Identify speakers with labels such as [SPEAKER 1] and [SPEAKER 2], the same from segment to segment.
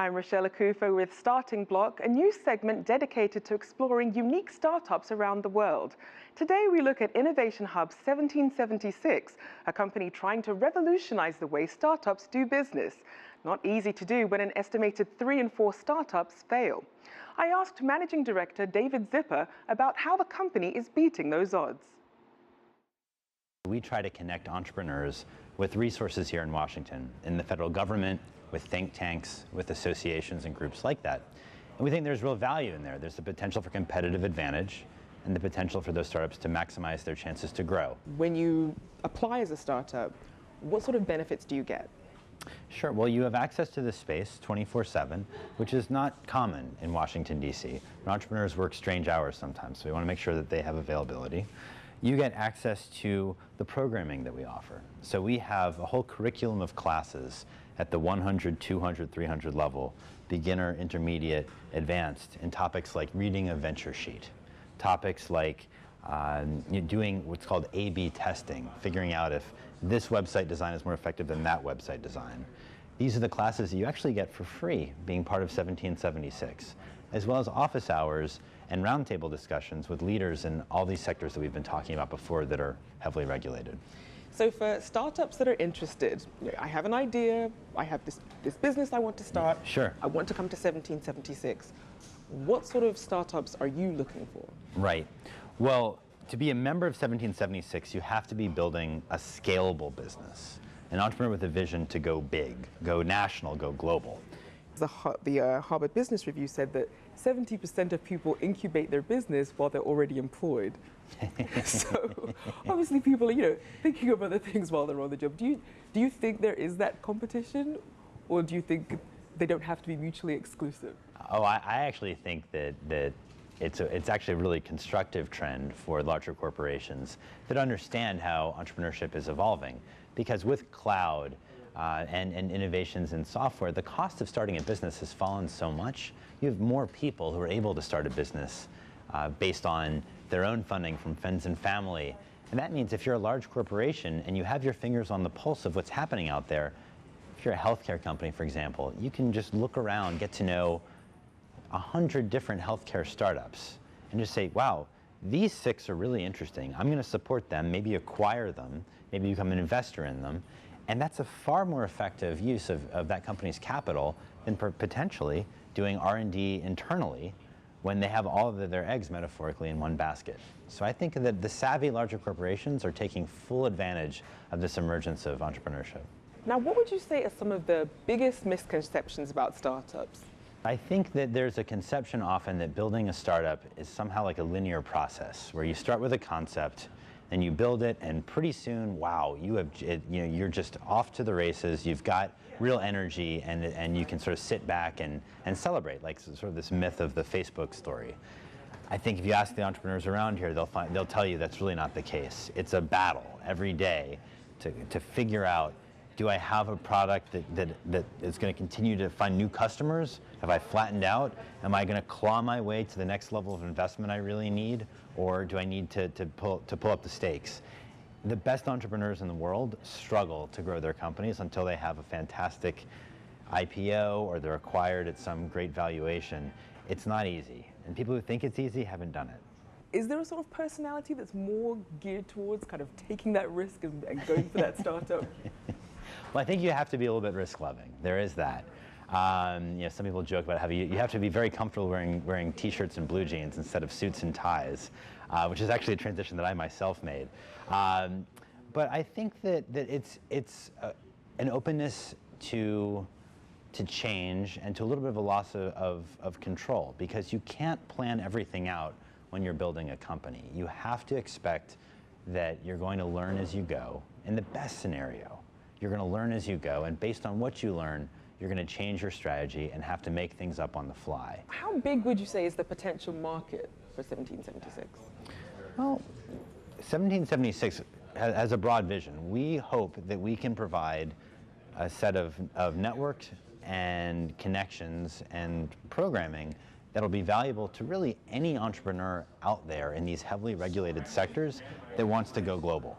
[SPEAKER 1] I'm Rachelle Akuffo with Starting Block, a new segment dedicated to exploring unique startups around the world. Today we look at Innovation Hub's 1776, a company trying to revolutionize the way startups do business. Not easy to do when an estimated 3 in 4 startups fail. I asked Managing Director David Zipper about how the company is beating those odds.
[SPEAKER 2] We try to connect entrepreneurs with resources here in Washington, in the federal government, with think tanks, with associations and groups like that. And we think there's real value in there. There's the potential for competitive advantage and the potential for those startups to maximize their chances to grow.
[SPEAKER 1] When you apply as a startup, what sort of benefits do you get?
[SPEAKER 2] Sure, well, you have access to this space 24/7, which is not common in Washington, D.C. Entrepreneurs work strange hours sometimes, so we want to make sure that they have availability. You get access to the programming that we offer. So we have a whole curriculum of classes at the 100, 200, 300 level, beginner, intermediate, advanced, in topics like reading a venture sheet, topics like doing what's called A/B testing, figuring out if this website design is more effective than that website design. These are the classes that you actually get for free being part of 1776, as well as office hours and roundtable discussions with leaders in all these sectors that we've been talking about before that are heavily regulated.
[SPEAKER 1] So for startups that are interested, I have an idea, I have this business I want to start,
[SPEAKER 2] Sure.
[SPEAKER 1] I want to come to 1776. What sort of startups are you looking for?
[SPEAKER 2] Right. Well, to be a member of 1776, you have to be building a scalable business, an entrepreneur with a vision to go big, go national, go global.
[SPEAKER 1] The Harvard Business Review said that 70% of people incubate their business while they're already employed. So obviously people are, thinking of other things while they're on the job. Do you think there is that competition, or do you think they don't have to be mutually exclusive?
[SPEAKER 2] Oh, I actually think that it's actually a really constructive trend for larger corporations that understand how entrepreneurship is evolving. Because with cloud and innovations in software, the cost of starting a business has fallen so much. You have more people who are able to start a business based on their own funding from friends and family. And that means if you're a large corporation and you have your fingers on the pulse of what's happening out there, if you're a healthcare company, for example, you can just look around, get to know 100 different healthcare startups and just say, wow, these 6 are really interesting. I'm going to support them, maybe acquire them, maybe become an investor in them. And that's a far more effective use of that company's capital than potentially doing R&D internally when they have all of their eggs metaphorically in one basket. So I think that the savvy larger corporations are taking full advantage of this emergence of entrepreneurship.
[SPEAKER 1] Now, what would you say are some of the biggest misconceptions about startups?
[SPEAKER 2] I think that there's a conception often that building a startup is somehow like a linear process where you start with a concept and you build it, and pretty soon, wow, you're just off to the races. You've got real energy, and you can sort of sit back and celebrate, like sort of this myth of the Facebook story. I think if you ask the entrepreneurs around here, they'll tell you that's really not the case. It's a battle every day to figure out, do I have a product that is going to continue to find new customers? Have I flattened out? Am I going to claw my way to the next level of investment I really need? Or do I need to pull up the stakes? The best entrepreneurs in the world struggle to grow their companies until they have a fantastic IPO or they're acquired at some great valuation. It's not easy. And people who think it's easy haven't done it.
[SPEAKER 1] Is there a sort of personality that's more geared towards kind of taking that risk and going for that startup?
[SPEAKER 2] Well, I think you have to be a little bit risk-loving. There is that. Some people joke about how you have to be very comfortable wearing T-shirts and blue jeans instead of suits and ties, which is actually a transition that I myself made. But I think that it's an openness to change and to a little bit of a loss of control, because you can't plan everything out when you're building a company. You have to expect that you're going to learn as you go. In the best scenario, you're going to learn as you go, and based on what you learn, you're going to change your strategy and have to make things up on the fly.
[SPEAKER 1] How big would you say is the potential market for 1776?
[SPEAKER 2] Well, 1776 has a broad vision. We hope that we can provide a set of networks and connections and programming that'll be valuable to really any entrepreneur out there in these heavily regulated sectors that wants to go global.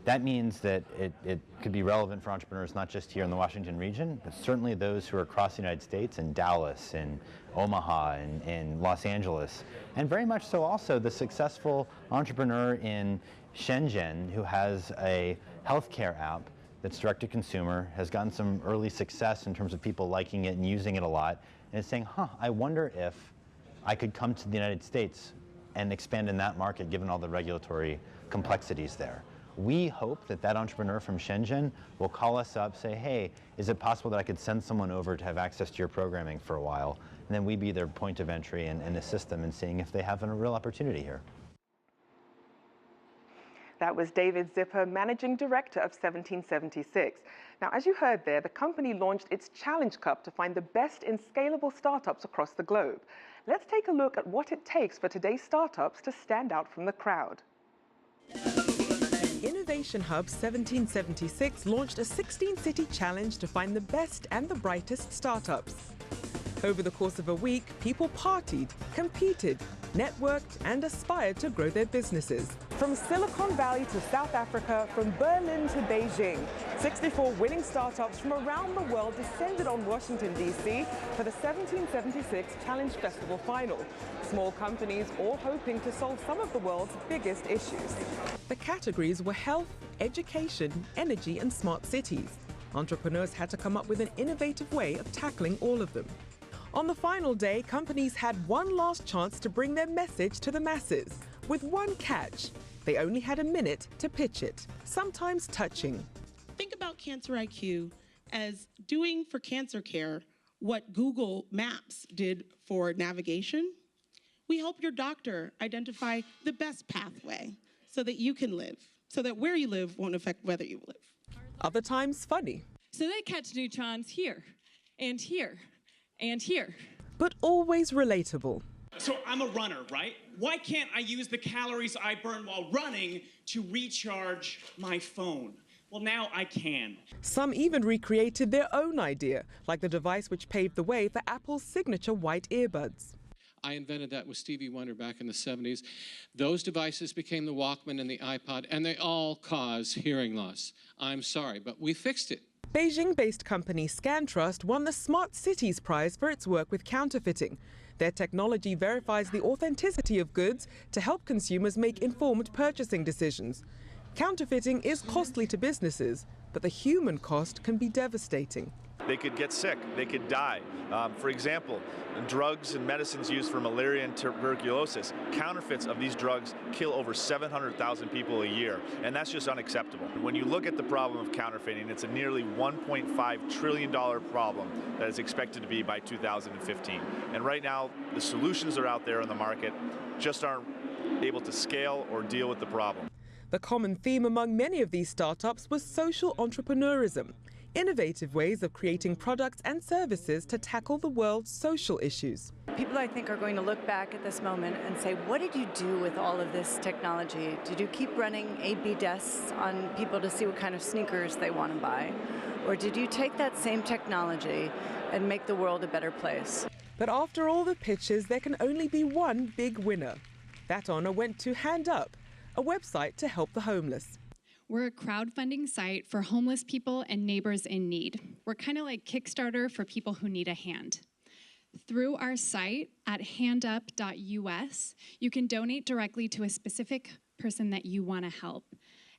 [SPEAKER 2] That means that it could be relevant for entrepreneurs not just here in the Washington region, but certainly those who are across the United States, in Dallas, in Omaha, in Los Angeles, and very much so also the successful entrepreneur in Shenzhen who has a healthcare app that's direct to consumer, has gotten some early success in terms of people liking it and using it a lot, and is saying, I wonder if I could come to the United States and expand in that market given all the regulatory complexities there. We hope that that entrepreneur from Shenzhen will call us up, say, hey, is it possible that I could send someone over to have access to your programming for a while? And then we'd be their point of entry and assist them in seeing if they have a real opportunity here.
[SPEAKER 1] That was David Zipper, Managing Director of 1776. Now, as you heard there, the company launched its Challenge Cup to find the best in scalable startups across the globe. Let's take a look at what it takes for today's startups to stand out from the crowd. Innovation Hub 1776 launched a 16-city challenge to find the best and the brightest startups. Over the course of a week, people partied, competed, networked, and aspired to grow their businesses. From Silicon Valley to South Africa, from Berlin to Beijing, 64 winning startups from around the world descended on Washington, D.C. for the 1776 Challenge Festival final. Small companies all hoping to solve some of the world's biggest issues. The categories were health, education, energy, and smart cities. Entrepreneurs had to come up with an innovative way of tackling all of them. On the final day, companies had one last chance to bring their message to the masses, with one catch. They only had a minute to pitch it, sometimes touching.
[SPEAKER 3] Think about Cancer IQ as doing for cancer care what Google Maps did for navigation. We help your doctor identify the best pathway so that you can live, so that where you live won't affect whether you live.
[SPEAKER 1] Other times funny.
[SPEAKER 4] So they catch neutrons here, and here, and here.
[SPEAKER 1] But always relatable.
[SPEAKER 5] So I'm a runner, right? Why can't I use the calories I burn while running to recharge my phone? Well, now I can.
[SPEAKER 1] Some even recreated their own idea, like the device which paved the way for Apple's signature white earbuds.
[SPEAKER 6] I invented that with Stevie Wonder back in the 70s. Those devices became the Walkman and the iPod, and they all cause hearing loss. I'm sorry, but we fixed it.
[SPEAKER 1] Beijing-based company ScanTrust won the Smart Cities Prize for its work with counterfeiting. Their technology verifies the authenticity of goods to help consumers make informed purchasing decisions. Counterfeiting is costly to businesses, but the human cost can be devastating.
[SPEAKER 7] They could get sick, they could die. For example, drugs and medicines used for malaria and tuberculosis, counterfeits of these drugs kill over 700,000 people a year, and that's just unacceptable. When you look at the problem of counterfeiting, it's a nearly $1.5 trillion problem that is expected to be by 2015. And right now, the solutions are out there on the market, just aren't able to scale or deal with the problem.
[SPEAKER 1] The common theme among many of these startups was social entrepreneurism. Innovative ways of creating products and services to tackle the world's social issues.
[SPEAKER 8] People, I think, are going to look back at this moment and say, what did you do with all of this technology? Did you keep running A/B tests on people to see what kind of sneakers they want to buy? Or did you take that same technology and make the world a better place?
[SPEAKER 1] But after all the pitches, there can only be one big winner. That honor went to Hand Up, a website to help the homeless.
[SPEAKER 9] We're a crowdfunding site for homeless people and neighbors in need. We're kind of like Kickstarter for people who need a hand. Through our site at handup.us, you can donate directly to a specific person that you want to help.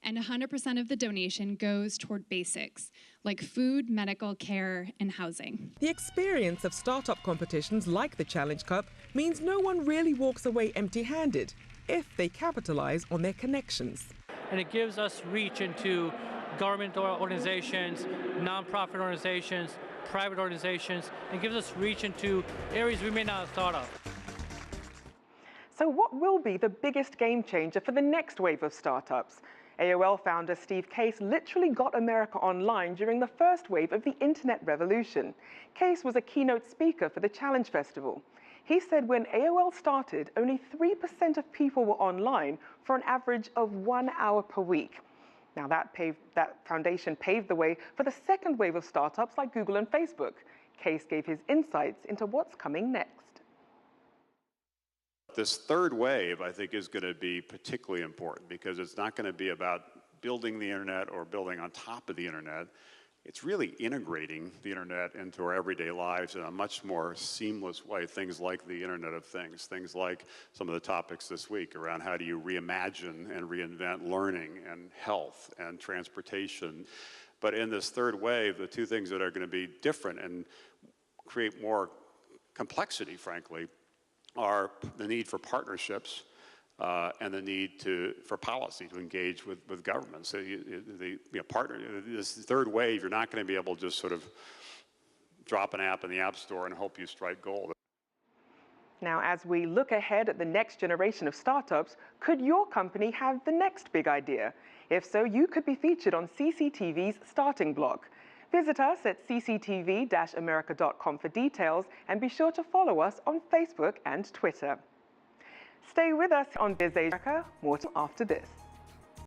[SPEAKER 9] And 100% of the donation goes toward basics, like food, medical care, and housing.
[SPEAKER 1] The experience of startup competitions like the Challenge Cup means no one really walks away empty-handed if they capitalize on their connections.
[SPEAKER 10] And it gives us reach into government organizations, nonprofit organizations, private organizations, and gives us reach into areas we may not have thought of.
[SPEAKER 1] So what will be the biggest game changer for the next wave of startups? AOL founder Steve Case literally got America online during the first wave of the internet revolution. Case was a keynote speaker for the Challenge Festival. He said when AOL started, only 3% of people were online for an average of 1 hour per week. Now that foundation paved the way for the second wave of startups like Google and Facebook. Case gave his insights into what's coming next.
[SPEAKER 11] This third wave, I think, is going to be particularly important because it's not going to be about building the internet or building on top of the internet. It's really integrating the internet into our everyday lives in a much more seamless way. Things like the Internet of Things, things like some of the topics this week around how do you reimagine and reinvent learning and health and transportation. But in this third wave, the two things that are going to be different and create more complexity, frankly, are the need for partnerships and the need for policy to engage with government. So this third wave, you're not going to be able to just sort of drop an app in the App Store and hope you strike gold.
[SPEAKER 1] Now, as we look ahead at the next generation of startups, could your company have the next big idea? If so, you could be featured on CCTV's Starting Block. Visit us at cctv-america.com for details and be sure to follow us on Facebook and Twitter. Stay with us on Biz America, more after this.